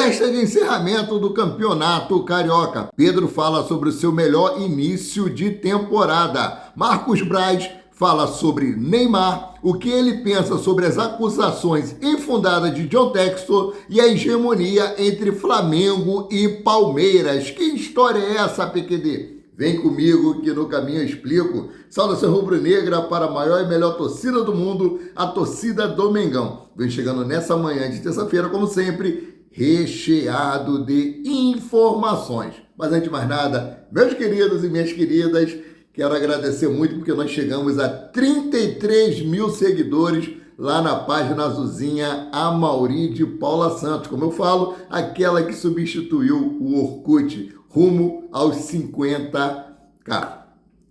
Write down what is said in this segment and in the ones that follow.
Festa de encerramento do Campeonato Carioca. Pedro fala sobre o seu melhor início de temporada. Marcos Braz fala sobre Neymar, o que ele pensa sobre as acusações infundadas de John Textor e a hegemonia entre Flamengo e Palmeiras. Que história é essa, PQD? Vem comigo que no caminho eu explico. Saudação rubro-negra para a maior e melhor torcida do mundo, a torcida do Mengão. Vem chegando nessa manhã de terça-feira, como sempre, recheado de informações. Mas antes de mais nada, meus queridos e minhas queridas, quero agradecer muito porque nós chegamos a 33 mil seguidores lá na página azulzinha Amauri de Paula Santos. Como eu falo, aquela que substituiu o Orkut rumo aos 50k.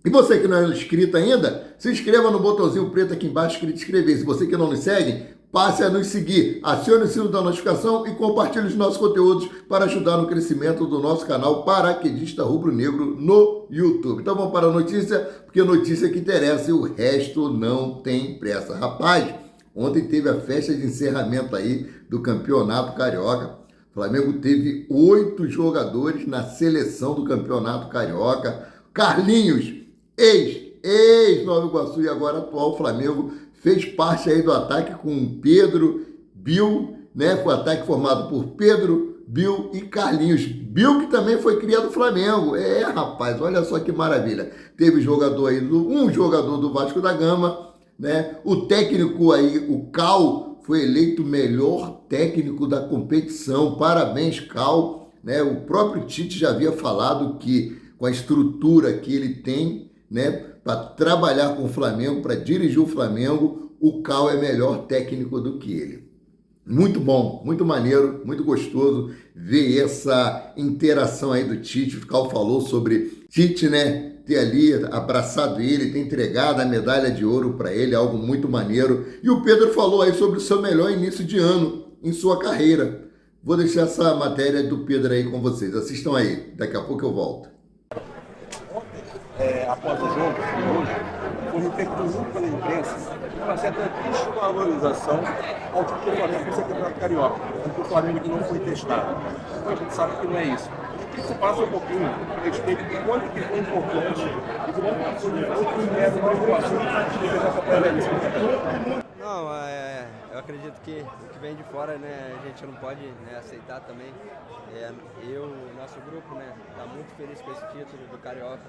E você que não é inscrito ainda, se inscreva no botãozinho preto aqui embaixo escrito inscrever. Se você que não nos segue, passe a nos seguir, acione o sino da notificação e compartilhe os nossos conteúdos para ajudar no crescimento do nosso canal Paraquedista Rubro Negro no YouTube. Então vamos para a notícia, porque a notícia que interessa e o resto não tem pressa. Rapaz, ontem teve a festa de encerramento aí do Campeonato Carioca. O Flamengo teve 8 jogadores na seleção do Campeonato Carioca. Carlinhos, ex-Nova Iguaçu e agora atual Flamengo, fez parte aí do ataque com Pedro, Bill, né? Foi o ataque formado por Pedro, Bill e Carlinhos. Bill que também foi criado do Flamengo. Rapaz, olha só que maravilha. Teve jogador aí, um jogador do Vasco da Gama, né? O técnico aí, o Cal, foi eleito o melhor técnico da competição. Parabéns, Cal, né? O próprio Tite já havia falado que com a estrutura que ele tem, né, para trabalhar com o Flamengo, para dirigir o Flamengo, o Cal é melhor técnico do que ele. Muito bom, muito maneiro, muito gostoso ver essa interação aí do Tite. O Cal falou sobre Tite, né, ter ali abraçado ele, ter entregado a medalha de ouro para ele, algo muito maneiro. E o Pedro falou aí sobre o seu melhor início de ano em sua carreira. Vou deixar essa matéria do Pedro aí com vocês. Assistam aí, daqui a pouco eu volto. Após o jogo, hoje, foi repercutido muito pela imprensa uma certa desvalorização ao tipo do Flamengo por ser campeonato carioca, porque o Flamengo que não foi testado. Então a gente sabe que não é isso. E se passa um pouquinho a respeito de quanto que foi importante e quanto foi de preocupação de defesa essa pré-eleição. Não, eu acredito que o que vem de fora, né, a gente não pode, né, aceitar também. Nosso grupo, né, está muito feliz com esse título do Carioca.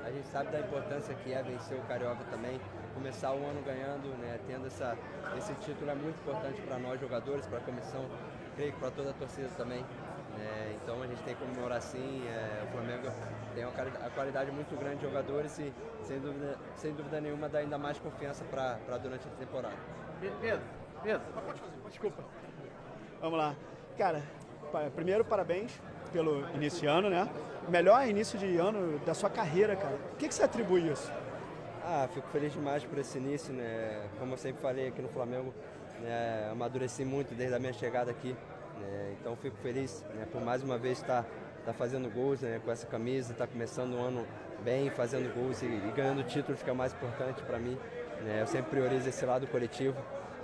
A gente sabe da importância que é vencer o Carioca também. Começar o ano ganhando, né, tendo esse título é muito importante para nós jogadores, para a comissão, creio que para toda a torcida também. Então a gente tem que comemorar sim. O Flamengo tem uma qualidade muito grande de jogadores e sem dúvida nenhuma dá ainda mais confiança para durante a temporada. Pedro, desculpa. Vamos lá. Cara, primeiro parabéns pelo início de ano, né? Melhor início de ano da sua carreira, cara. O que você atribui isso? Fico feliz demais por esse início, né? Como eu sempre falei aqui no Flamengo, né, amadureci muito desde a minha chegada aqui, né? Então fico feliz, né, por mais uma vez estar fazendo gols, né, com essa camisa, estar começando o ano bem, fazendo gols e ganhando títulos, que é o mais importante para mim, né? Eu sempre priorizo esse lado coletivo.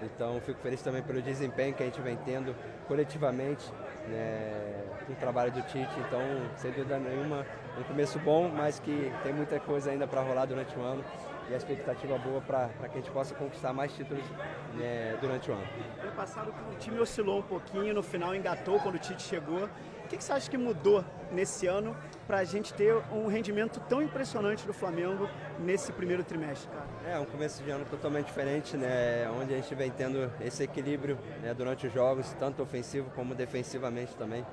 Então fico feliz também pelo desempenho que a gente vem tendo coletivamente, né, com o trabalho do Tite. Então, sem dúvida nenhuma, um começo bom, mas que tem muita coisa ainda para rolar durante o ano e a expectativa boa para que a gente possa conquistar mais títulos, né, durante o ano. Ano passado o time oscilou um pouquinho, no final engatou quando o Tite chegou. O que você acha que mudou nesse ano para a gente ter um rendimento tão impressionante do Flamengo nesse primeiro trimestre, cara? Um começo de ano totalmente diferente, né, onde a gente vem tendo esse equilíbrio, né, durante os jogos, tanto ofensivo como defensivamente também.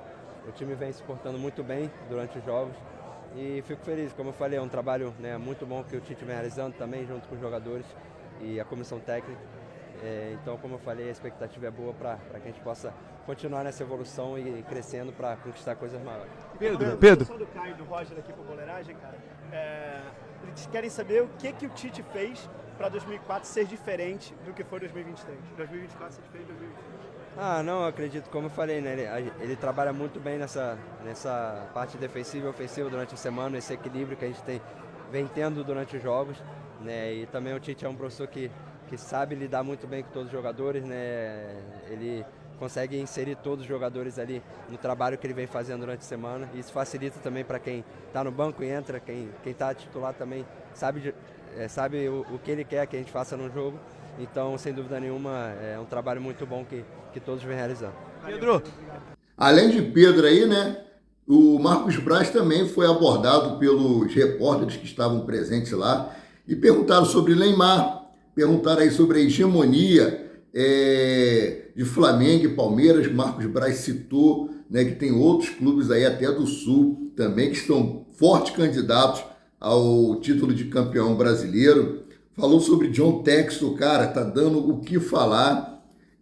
O time vem se portando muito bem durante os jogos e fico feliz, como eu falei, é um trabalho, né, muito bom que o Tite vem realizando também junto com os jogadores e a comissão técnica. Então, como eu falei, a expectativa é boa para que a gente possa continuar nessa evolução e crescendo para conquistar coisas maiores. Pedro. A do Caio e do Roger aqui para Boleiragem, cara, eles querem saber o que o Tite fez para 2004 ser diferente do que foi 2023. 2024 ser diferente de 2023. Não, eu acredito, como eu falei, né, ele trabalha muito bem nessa parte defensiva e ofensiva durante a semana, esse equilíbrio que a gente vem tendo durante os jogos, né, e também o Tite é um professor que sabe lidar muito bem com todos os jogadores, né, ele consegue inserir todos os jogadores ali no trabalho que ele vem fazendo durante a semana. Isso facilita também para quem está no banco e entra, quem está titular também sabe o que ele quer que a gente faça no jogo. Então, sem dúvida nenhuma, é um trabalho muito bom que todos vêm realizando. Pedro. Além de Pedro aí, né? O Marcos Braz também foi abordado pelos repórteres que estavam presentes lá e perguntaram sobre Neymar, perguntaram aí sobre a hegemonia de Flamengo e Palmeiras. Marcos Braz citou, né, que tem outros clubes aí até do Sul também que estão fortes candidatos ao título de campeão brasileiro. Falou sobre John Textor, cara, tá dando o que falar.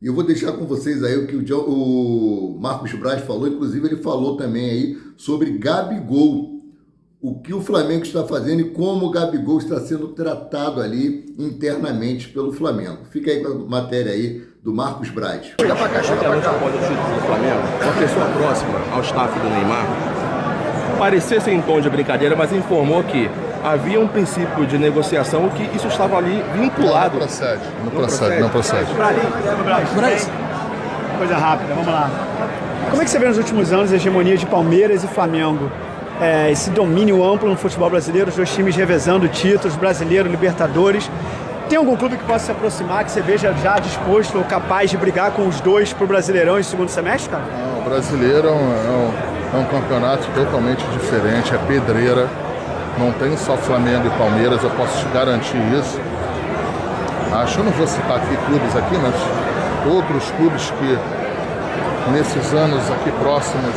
E eu vou deixar com vocês aí o que o Marcos Braz falou. Inclusive, ele falou também aí sobre Gabigol. O que o Flamengo está fazendo e como o Gabigol está sendo tratado ali internamente pelo Flamengo. Fica aí com a matéria aí do Marcos Braz. Chega pra cá, chega pra cá. Após o título do Flamengo, uma pessoa próxima ao staff do Neymar parecia ser em tom de brincadeira, mas informou que havia um princípio de negociação que isso estava ali vinculado. Não procede. Braz. Coisa rápida, vamos lá. Como é que você vê nos últimos anos a hegemonia de Palmeiras e Flamengo? Esse domínio amplo no futebol brasileiro, os dois times revezando títulos, brasileiro, Libertadores. Tem algum clube que possa se aproximar, que você veja já disposto ou capaz de brigar com os dois pro Brasileirão em segundo semestre, cara? Não, o Brasileiro é um campeonato totalmente diferente, é pedreira. Não tem só Flamengo e Palmeiras, eu posso te garantir isso. Eu não vou citar aqui clubes aqui, mas outros clubes que nesses anos aqui próximos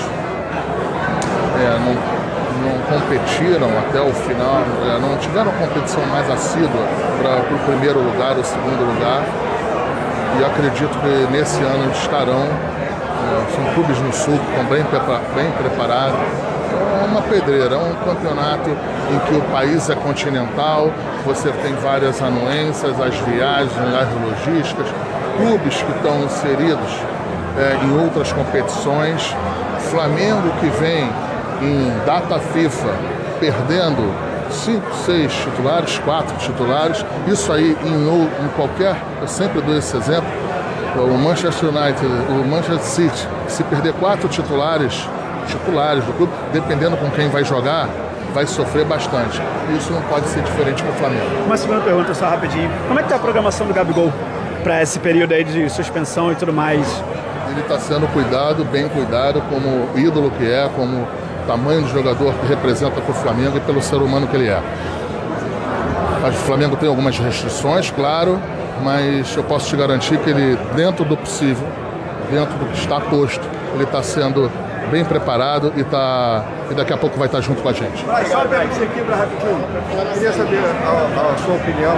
não competiram até o final, não tiveram competição mais assídua para o primeiro lugar, o segundo lugar. E acredito que nesse ano estarão. São clubes no Sul que estão bem preparados. É uma pedreira, é um campeonato em que o país é continental, você tem várias anuências, as viagens, as logísticas, clubes que estão inseridos em outras competições. Flamengo que vem em data FIFA perdendo 5, 6 titulares, 4 titulares, isso aí em qualquer, eu sempre dou esse exemplo, o Manchester United, o Manchester City, se perder 4 titulares do clube, dependendo com quem vai jogar, vai sofrer bastante. Isso não pode ser diferente com o Flamengo. Uma segunda pergunta só rapidinho. Como é que está a programação do Gabigol para esse período aí de suspensão e tudo mais? Ele está sendo bem cuidado, como ídolo que é, como tamanho de jogador que representa para o Flamengo e pelo ser humano que ele é. O Flamengo tem algumas restrições, claro, mas eu posso te garantir que ele, dentro do possível, dentro do que está posto, ele está sendo bem preparado e daqui a pouco vai estar junto com a gente. Só uma pergunta aqui para rapidinho. Eu queria saber a sua opinião.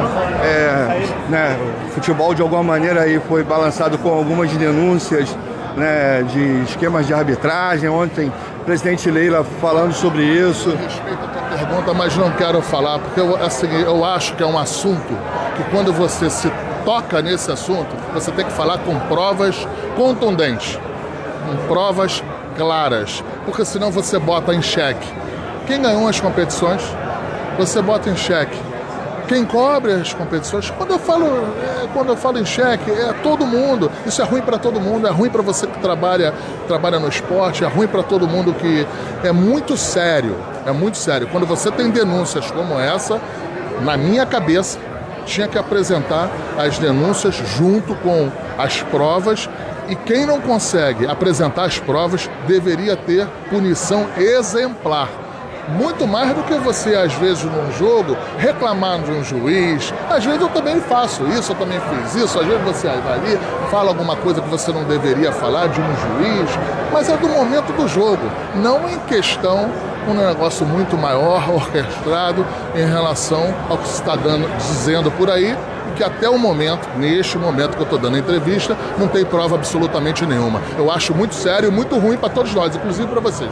O futebol de alguma maneira aí foi balançado com algumas denúncias, né, de esquemas de arbitragem. Ontem, o presidente Leila falando sobre isso. Eu respeito a tua pergunta, mas não quero falar, porque eu acho que é um assunto que quando você se toca nesse assunto, você tem que falar com provas contundentes, com provas claras, porque senão você bota em xeque quem ganhou as competições, você bota em xeque quem cobre as competições. Quando eu falo em xeque, é todo mundo. Isso é ruim para todo mundo, é ruim para você que trabalha no esporte, é ruim para todo mundo, que é muito sério, Quando você tem denúncias como essa, na minha cabeça, tinha que apresentar as denúncias junto com as provas. E quem não consegue apresentar as provas deveria ter punição exemplar. Muito mais do que você, às vezes, num jogo, reclamar de um juiz. Às vezes eu também faço isso, eu também fiz isso. Às vezes você vai ali, fala alguma coisa que você não deveria falar de um juiz. Mas é do momento do jogo, não em questão um negócio muito maior, orquestrado, em relação ao que se está dizendo por aí, que até o momento, neste momento que eu estou dando a entrevista, não tem prova absolutamente nenhuma. Eu acho muito sério e muito ruim para todos nós, inclusive para vocês.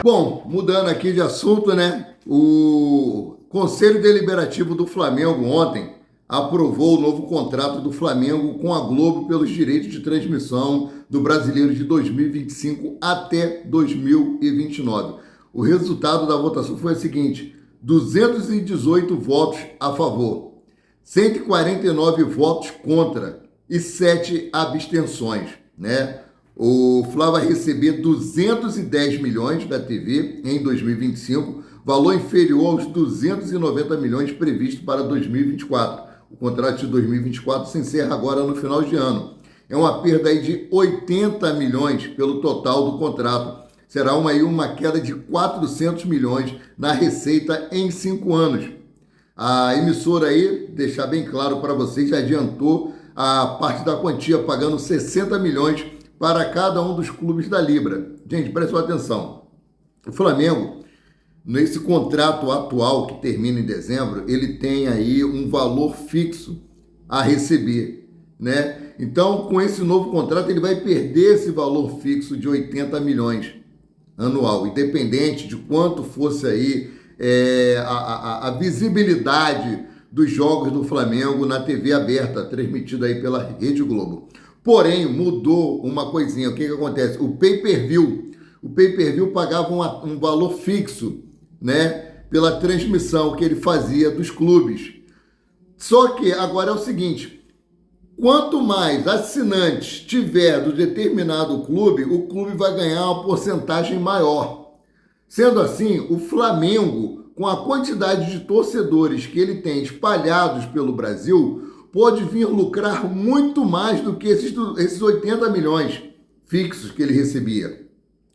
Bom, mudando aqui de assunto, né? O Conselho Deliberativo do Flamengo ontem aprovou o novo contrato do Flamengo com a Globo pelos direitos de transmissão do Brasileiro de 2025 até 2029. O resultado da votação foi o seguinte: 218 votos a favor, 149 votos contra e 7 abstenções. né? O Fla vai receber 210 milhões da TV em 2025, valor inferior aos 290 milhões previstos para 2024. O contrato de 2024 se encerra agora no final de ano. É uma perda aí de 80 milhões pelo total do contrato. Será uma queda de 400 milhões na receita em 5 anos. A emissora aí, deixar bem claro para vocês, já adiantou a parte da quantia, pagando 60 milhões para cada um dos clubes da Libra. Gente, prestem atenção. O Flamengo, nesse contrato atual que termina em dezembro, ele tem aí um valor fixo a receber, né? Então, com esse novo contrato, ele vai perder esse valor fixo de 80 milhões anual, independente de quanto fosse aí a visibilidade dos jogos do Flamengo na TV aberta, transmitida aí pela Rede Globo. Porém, mudou uma coisinha. O que acontece? O pay-per-view pagava um valor fixo, né, pela transmissão que ele fazia dos clubes. Só que agora é o seguinte, quanto mais assinantes tiver do determinado clube, o clube vai ganhar uma porcentagem maior. Sendo assim, o Flamengo, com a quantidade de torcedores que ele tem espalhados pelo Brasil, pode vir lucrar muito mais do que esses 80 milhões fixos que ele recebia.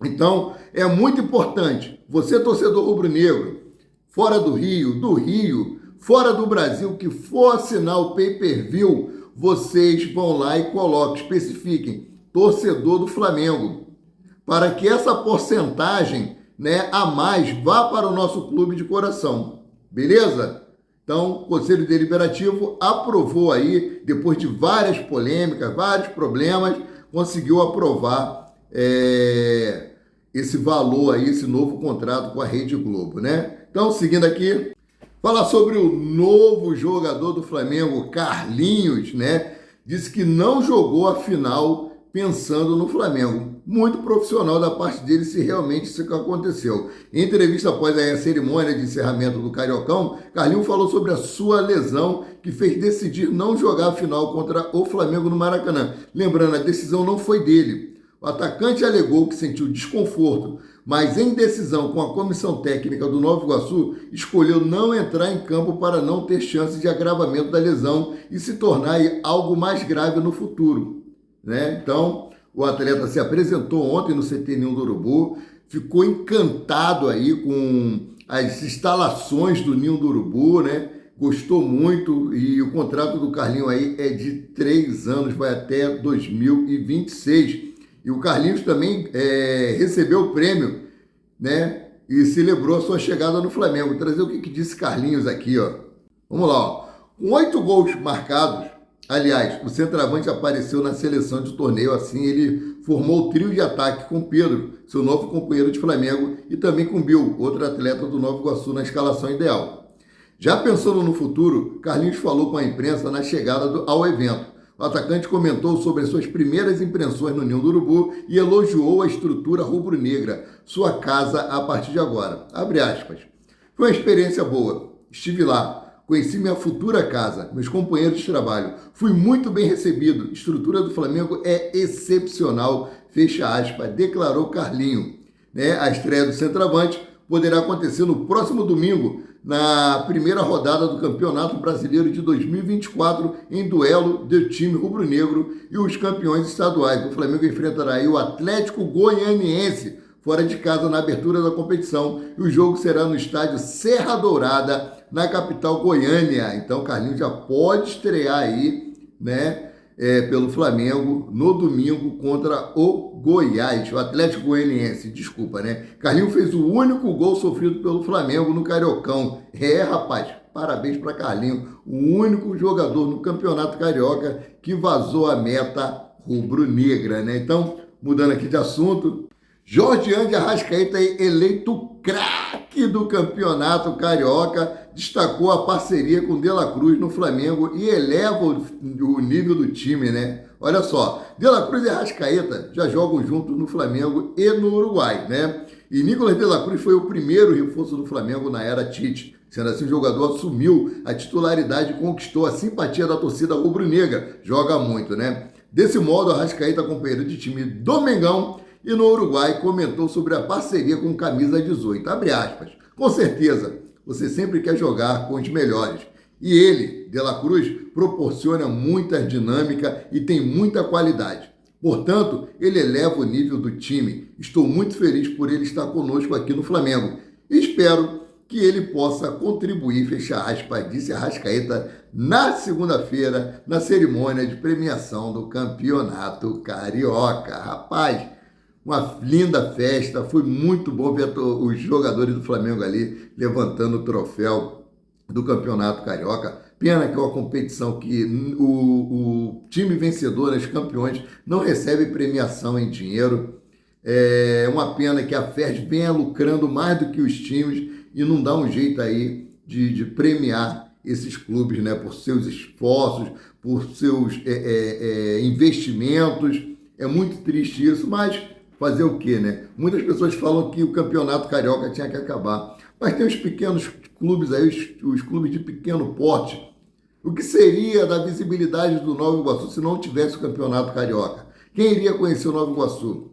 Então, é muito importante, você torcedor rubro-negro, fora do Rio, fora do Brasil, que for assinar o pay-per-view, vocês vão lá e coloquem, especifiquem, torcedor do Flamengo, para que essa porcentagem, né, a mais vá para o nosso clube de coração, beleza? Então, o Conselho Deliberativo aprovou aí, depois de várias polêmicas, vários problemas, conseguiu aprovar esse valor aí, esse novo contrato com a Rede Globo, né? Então, seguindo aqui, falar sobre o novo jogador do Flamengo, Carlinhos, né? Disse que não jogou a final pensando no Flamengo. Muito profissional da parte dele, se realmente isso que aconteceu. Em entrevista após a cerimônia de encerramento do Cariocão, Carlinhos falou sobre a sua lesão que fez decidir não jogar a final contra o Flamengo no Maracanã. Lembrando, a decisão não foi dele. O atacante alegou que sentiu desconforto, mas em decisão com a comissão técnica do Nova Iguaçu, escolheu não entrar em campo para não ter chance de agravamento da lesão e se tornar algo mais grave no futuro, né? Então, o atleta se apresentou ontem no CT Ninho do Urubu, ficou encantado aí com as instalações do Ninho do Urubu, né? Gostou muito e o contrato do Carlinhos aí é de 3 anos, vai até 2026. E o Carlinhos também recebeu o prêmio, né? E celebrou a sua chegada no Flamengo. Vou trazer o que disse Carlinhos aqui, ó. Vamos lá, ó. Com 8 gols marcados, aliás, o centroavante apareceu na seleção de torneio, assim ele formou o trio de ataque com Pedro, seu novo companheiro de Flamengo, e também com Bill, outro atleta do Nova Iguaçu, na escalação ideal. Já pensando no futuro, Carlinhos falou com a imprensa na chegada ao evento. O atacante comentou sobre as suas primeiras impressões no Ninho do Urubu e elogiou a estrutura rubro-negra, sua casa a partir de agora. Abre aspas. Foi uma experiência boa. Estive lá. Conheci minha futura casa, meus companheiros de trabalho. Fui muito bem recebido. A estrutura do Flamengo é excepcional. Fecha aspas, declarou Carlinho. Né? A estreia do centroavante poderá acontecer no próximo domingo, na primeira rodada do Campeonato Brasileiro de 2024, em duelo do time rubro-negro e os campeões estaduais. O Flamengo enfrentará aí o Atlético Goianiense, fora de casa, na abertura da competição, e o jogo será no estádio Serra Dourada, na capital Goiânia. Então, Carlinhos já pode estrear aí, né, pelo Flamengo no domingo contra o Goiás, o Atlético Goianiense, desculpa, né? Carlinhos fez o único gol sofrido pelo Flamengo no Cariocão. Rapaz, parabéns para Carlinhos, o único jogador no Campeonato Carioca que vazou a meta rubro-negra, né? Então, mudando aqui de assunto, Jordiane de Arrascaeta, eleito craque do Campeonato Carioca, destacou a parceria com De La Cruz no Flamengo e eleva o nível do time, né? Olha só, De La Cruz e Arrascaeta já jogam juntos no Flamengo e no Uruguai, né? E Nicolas De La Cruz foi o primeiro reforço do Flamengo na era Tite. Sendo assim, o jogador assumiu a titularidade e conquistou a simpatia da torcida rubro-negra. Joga muito, né? Desse modo, Arrascaeta, companheiro de time do Mengão, e no Uruguai comentou sobre a parceria com camisa 18. Abre aspas. Com certeza, você sempre quer jogar com os melhores. E ele, De La Cruz, proporciona muita dinâmica e tem muita qualidade. Portanto, ele eleva o nível do time. Estou muito feliz por ele estar conosco aqui no Flamengo. E espero que ele possa contribuir, fecha aspas, disse Arrascaeta na segunda-feira, na cerimônia de premiação do Campeonato Carioca. Rapaz, uma linda festa, foi muito bom ver os jogadores do Flamengo ali levantando o troféu do Campeonato Carioca. Pena que é uma competição que o time vencedor, os campeões, não recebe premiação em dinheiro. É uma pena que a FERJ venha lucrando mais do que os times e não dá um jeito aí de premiar esses clubes, né, por seus esforços, por seus investimentos. É muito triste isso, mas fazer o quê, né? Muitas pessoas falam que o Campeonato Carioca tinha que acabar. Mas tem os pequenos clubes aí, os clubes de pequeno porte. O que seria da visibilidade do Nova Iguaçu se não tivesse o Campeonato Carioca? Quem iria conhecer o Nova Iguaçu?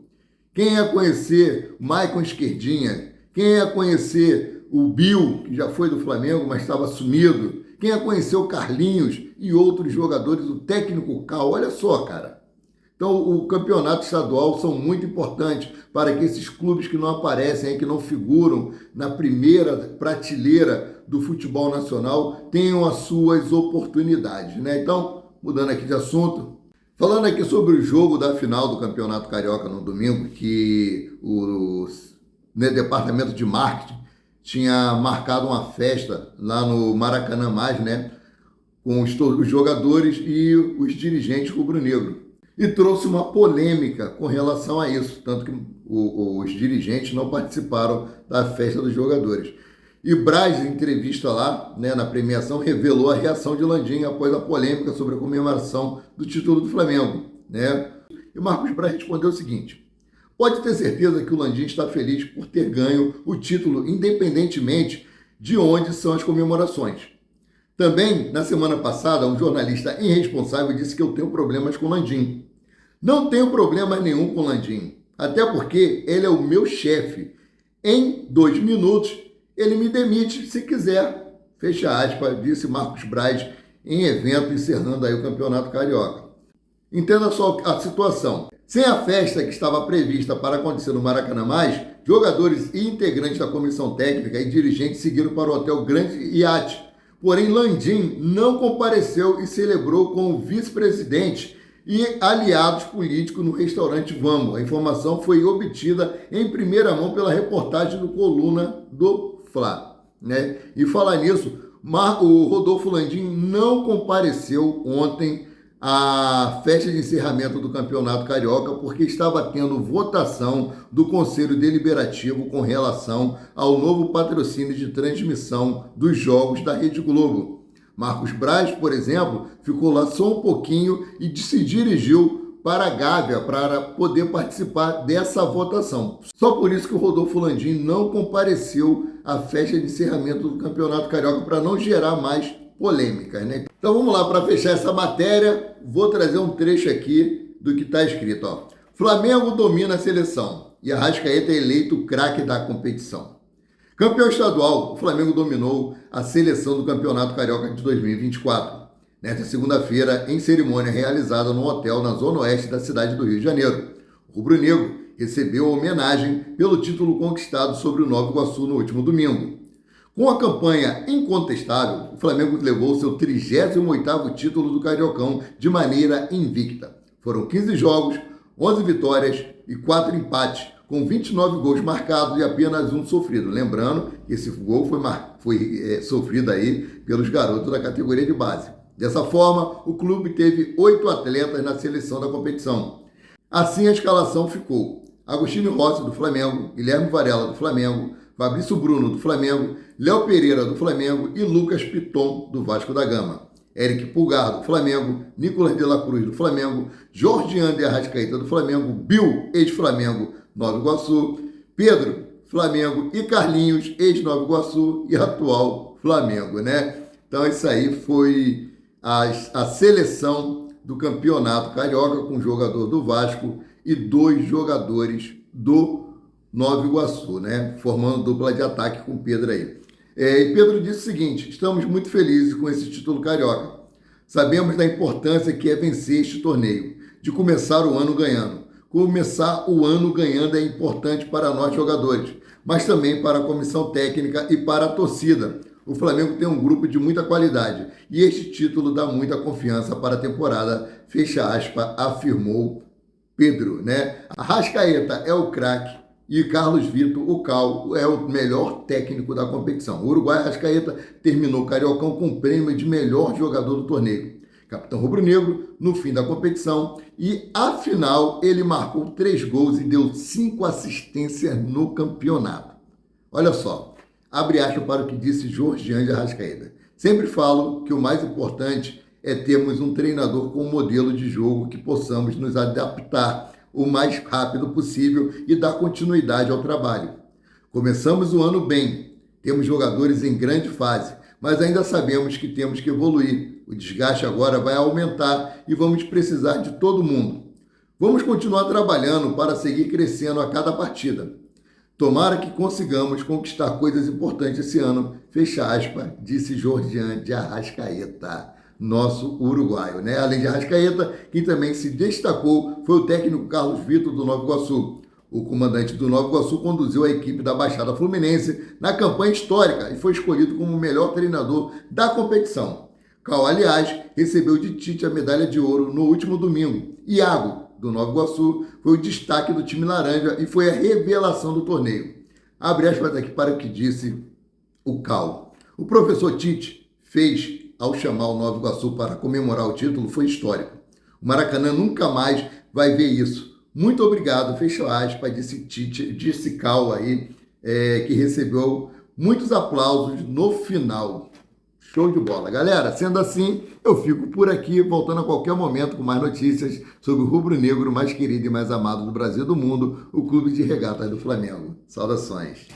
Quem ia conhecer o Maicon Esquerdinha? Quem ia conhecer o Bill, que já foi do Flamengo, mas estava sumido? Quem ia conhecer o Carlinhos e outros jogadores, o técnico Cal? Olha só, cara. Então, o campeonato estadual são muito importantes para que esses clubes que não aparecem, que não figuram na primeira prateleira do futebol nacional, tenham as suas oportunidades, né? Então, mudando aqui de assunto, falando aqui sobre o jogo da final do Campeonato Carioca no domingo, que o departamento de marketing tinha marcado uma festa lá no Maracanã+, né? Com os jogadores e os dirigentes rubro-negro. E trouxe uma polêmica com relação a isso, tanto que os dirigentes não participaram da festa dos jogadores. E Braz, em entrevista lá, né, na premiação, revelou a reação de Landim após a polêmica sobre a comemoração do título do Flamengo, né? E Marcos Braz respondeu o seguinte: pode ter certeza que o Landim está feliz por ter ganho o título, independentemente de onde são as comemorações. Também, na semana passada, um jornalista irresponsável disse que eu tenho problemas com o Landim. Não tenho problema nenhum com o Landim, até porque ele é o meu chefe. Em 2 minutos, ele me demite se quiser. Fecha aspas, disse Marcos Braz em evento encerrando aí o Campeonato Carioca. Entenda só a situação. Sem a festa que estava prevista para acontecer no Maracanã+, jogadores e integrantes da comissão técnica e dirigentes seguiram para o hotel Grande Iate. Porém, Landim não compareceu e celebrou com o vice-presidente e aliados políticos no restaurante Vamos. A informação foi obtida em primeira mão pela reportagem do Coluna do Fla, né? E falar nisso, o Rodolfo Landim não compareceu ontem à festa de encerramento do Campeonato Carioca porque estava tendo votação do Conselho Deliberativo com relação ao novo patrocínio de transmissão dos jogos da Rede Globo. Marcos Braz, por exemplo, ficou lá só um pouquinho e se dirigiu para a Gávea para poder participar dessa votação. Só por isso que o Rodolfo Landim não compareceu à festa de encerramento do Campeonato Carioca, para não gerar mais polêmicas, né? Então vamos lá, para fechar essa matéria, vou trazer um trecho aqui do que está escrito, ó. Flamengo domina a seleção e Arrascaeta é eleito craque da competição. Campeão estadual, o Flamengo dominou a seleção do Campeonato Carioca de 2024. Nesta segunda-feira, em cerimônia realizada no hotel na zona oeste da cidade do Rio de Janeiro, o rubro-negro recebeu a homenagem pelo título conquistado sobre o Nova Iguaçu no último domingo. Com a campanha incontestável, o Flamengo levou seu 38º título do Cariocão de maneira invicta. Foram 15 jogos, 11 vitórias e 4 empates, com 29 gols marcados e apenas um sofrido. Lembrando que esse gol foi sofrido aí pelos garotos da categoria de base. Dessa forma, o clube teve 8 atletas na seleção da competição. Assim a escalação ficou: Agostinho Rossi, do Flamengo, Guilherme Varela, do Flamengo, Fabrício Bruno, do Flamengo, Léo Pereira, do Flamengo e Lucas Piton, do Vasco da Gama. Eric Pulgar, do Flamengo, Nicolas de la Cruz, do Flamengo, Jorge Ander Arrascaeta, do Flamengo, Bill, ex-Flamengo, Nova Iguaçu, Pedro, Flamengo e Carlinhos, ex-Nova Iguaçu e atual Flamengo, né? Então isso aí foi a seleção do Campeonato Carioca com um jogador do Vasco e 2 jogadores do Nova Iguaçu, né? Formando dupla de ataque com o Pedro aí. E Pedro disse o seguinte: estamos muito felizes com esse título carioca. Sabemos da importância que é vencer este torneio, de começar o ano ganhando. Começar o ano ganhando é importante para nós jogadores, mas também para a comissão técnica e para a torcida. O Flamengo tem um grupo de muita qualidade e este título dá muita confiança para a temporada, fecha aspas, afirmou Pedro, né? Arrascaeta é o craque e Carlos Vitor, o Cal, é o melhor técnico da competição. O Uruguai Arrascaeta terminou o Cariocão com o prêmio de melhor jogador do torneio. Capitão rubro-negro no fim da competição e, afinal, ele marcou 3 gols e deu 5 assistências no campeonato. Olha só, abre aspas para o que disse Jorgian de Arrascaeta. Sempre falo que o mais importante é termos um treinador com um modelo de jogo que possamos nos adaptar o mais rápido possível e dar continuidade ao trabalho. Começamos o ano bem, temos jogadores em grande fase, mas ainda sabemos que temos que evoluir. O desgaste agora vai aumentar e vamos precisar de todo mundo. Vamos continuar trabalhando para seguir crescendo a cada partida. Tomara que consigamos conquistar coisas importantes esse ano, fecha aspas, disse Jorgian de Arrascaeta, nosso uruguaio, né? Além de Arrascaeta, quem também se destacou foi o técnico Carlos Vitor do Nova Iguaçu. O comandante do Nova Iguaçu conduziu a equipe da Baixada Fluminense na campanha histórica e foi escolhido como o melhor treinador da competição. Cal, aliás, recebeu de Tite a medalha de ouro no último domingo. Iago, do Nova Iguaçu, foi o destaque do time laranja e foi a revelação do torneio. Abre aspas aqui para o que disse o Cal. O professor Tite fez, ao chamar o Nova Iguaçu para comemorar o título, foi histórico. O Maracanã nunca mais vai ver isso. Muito obrigado, fecha aspas, disse Cal aí, que recebeu muitos aplausos no final. Show de bola. Galera, sendo assim, eu fico por aqui, voltando a qualquer momento com mais notícias sobre o rubro-negro mais querido e mais amado do Brasil e do mundo, o Clube de Regatas do Flamengo. Saudações.